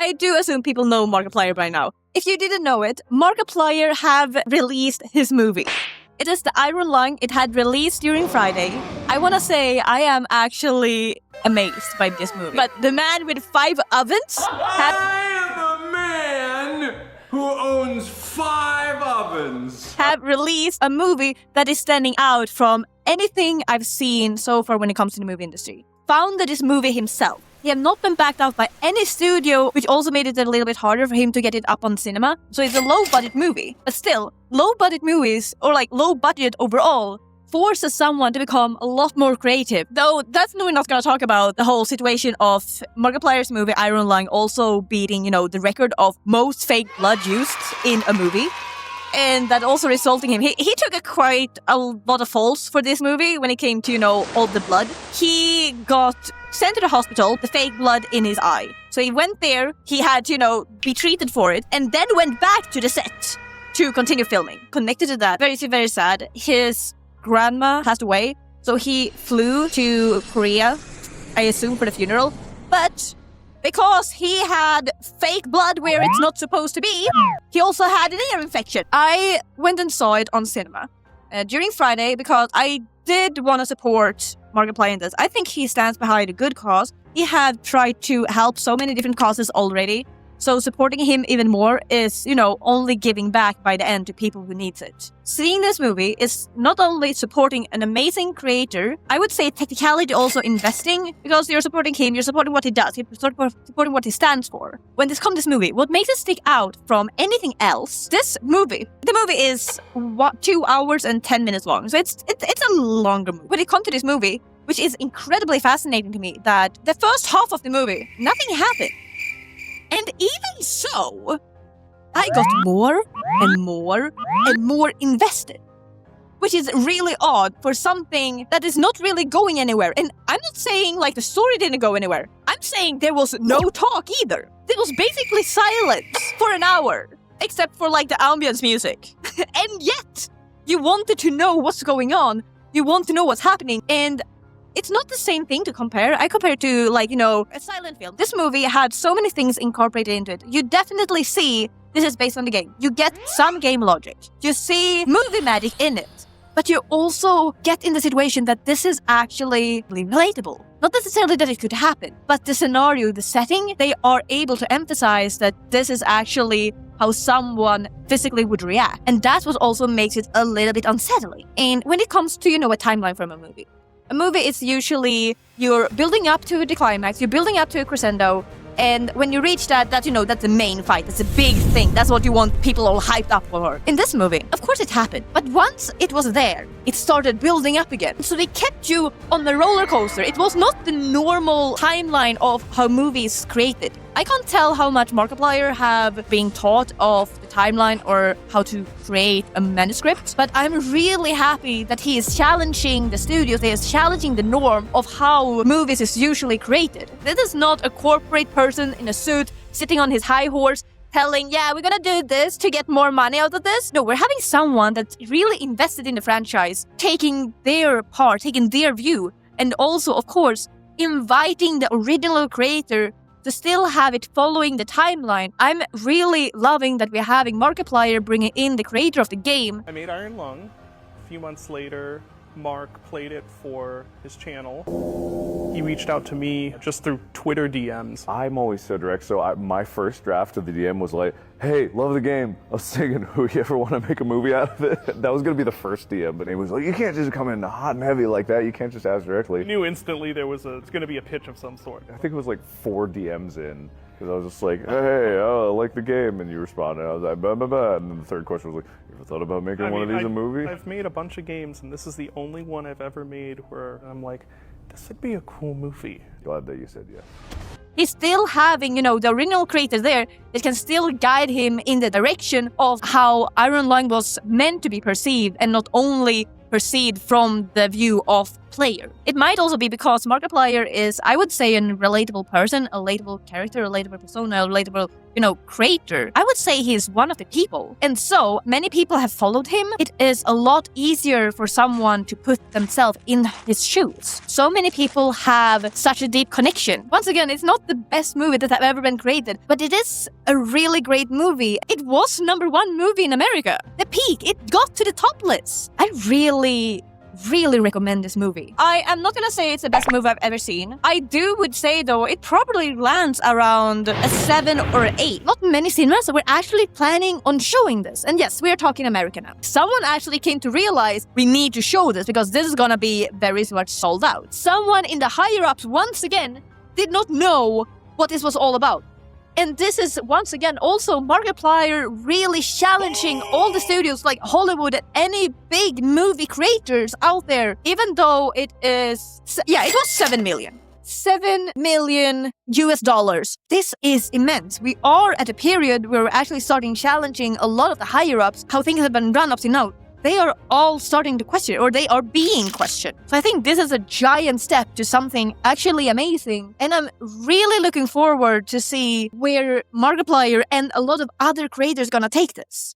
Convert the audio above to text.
I do assume people know Markiplier by now. If you didn't know it, Markiplier have released his movie. It is the Iron Lung. It had released during Friday. I want to say I am actually amazed by this movie. But the man with 5 ovens I am a man who owns 5 ovens. Have released a movie that is standing out from anything I've seen so far when it comes to the movie industry. Founded this movie himself. He have not been backed out by any studio, which also made it a little bit harder for him to get it up on cinema. So it's a low-budget movie. But still, low-budget movies, or like low-budget overall, forces someone to become a lot more creative. Though we're not going to talk about the whole situation of Markiplier's movie Iron Lung also beating, the record of most fake blood used in a movie. And that also resulting in him. He took quite a lot of faults for this movie when it came to, all the blood. He got sent to the hospital, the fake blood in his eye. So he went there, he had to, be treated for it, and then went back to the set to continue filming. Connected to that, very, very sad, his grandma passed away, so he flew to Korea, I assume for the funeral, but because he had fake blood where it's not supposed to be, he also had an ear infection. I went and saw it on cinema during Friday because I did want to support Markiplier in this. I think he stands behind a good cause. He had tried to help so many different causes already. So supporting him even more is, only giving back by the end to people who needs it. Seeing this movie is not only supporting an amazing creator, I would say technicality also investing, because you're supporting him, you're supporting what he does, you're supporting what he stands for. When this comes to this movie, what makes it stick out from anything else, the movie is 2 hours and 10 minutes long. So it's a longer movie. When it comes to this movie, which is incredibly fascinating to me, that the first half of the movie, nothing happened. And even so, I got more and more and more invested. Which is really odd for something that is not really going anywhere. And I'm not saying the story didn't go anywhere. I'm saying there was no talk either. There was basically silence for an hour. Except for the ambience music. And yet, you wanted to know what's going on. You want to know what's happening. And it's not the same thing to compare. I compare it to, a silent film. This movie had so many things incorporated into it. You definitely see this is based on the game. You get some game logic. You see movie magic in it. But you also get in the situation that this is actually relatable. Not necessarily that it could happen, but the scenario, the setting, they are able to emphasize that this is actually how someone physically would react. And that's what also makes it a little bit unsettling. And when it comes to, a timeline from a movie is usually you're building up to the climax, you're building up to a crescendo, and when you reach that, that's the main fight. That's a big thing. That's what you want people all hyped up for. In this movie, of course it happened. But once it was there, it started building up again. So they kept you on the roller coaster. It was not the normal timeline of how movies created. I can't tell how much Markiplier have been taught of the timeline or how to create a manuscript, but I'm really happy that he is challenging the studios, he is challenging the norm of how movies is usually created. This is not a corporate person in a suit sitting on his high horse telling, yeah, we're gonna do this to get more money out of this. No, we're having someone that's really invested in the franchise, taking their part, taking their view, and also, of course, inviting the original creator to still have it following the timeline. I'm really loving that we're having Markiplier bringing in the creator of the game. I made Iron Lung. A few months later, Mark played it for his channel. He reached out to me just through Twitter DMs. I'm always so direct, so my first draft of the DM was like, hey, love the game. I was thinking, who you ever want to make a movie out of it? That was going to be the first DM, but he was like, you can't just come in hot and heavy like that. You can't just ask directly. I knew instantly it's going to be a pitch of some sort. I think it was 4 DMs in, because I was just like, hey, I like the game, and you responded. I was like, blah, blah, blah. And then the third question was like, you ever thought about making one of these a movie? I've made a bunch of games, and this is the only one I've ever made where I'm like, this would be a cool movie. Glad that you said yes. He's still having, the original creator there that can still guide him in the direction of how Iron Lung was meant to be perceived, and not only perceived from the view of player. It might also be because Markiplier is, I would say, a relatable person, a relatable character, a relatable persona, a relatable, creator. I would say he's one of the people. And so many people have followed him. It is a lot easier for someone to put themselves in his shoes. So many people have such a deep connection. Once again, it's not the best movie that have ever been created, but it is a really great movie. It was #1 movie in America. The peak, it got to the top list. I really recommend this movie. I am not gonna say it's the best movie I've ever seen. I would say though, it probably lands around a 7 or 8. Not many cinemas were actually planning on showing this. And yes, we are talking America now. Someone actually came to realize we need to show this because this is gonna be very much sold out. Someone in the higher ups, once again, did not know what this was all about. And this is, once again, also Markiplier really challenging all the studios like Hollywood and any big movie creators out there, even though it is, it was 7 million. $7 million. This is immense. We are at a period where we're actually starting challenging a lot of the higher ups, how things have been run up to now. They are all starting to question, or they are being questioned. So I think this is a giant step to something actually amazing. And I'm really looking forward to see where Markiplier and a lot of other creators gonna take this.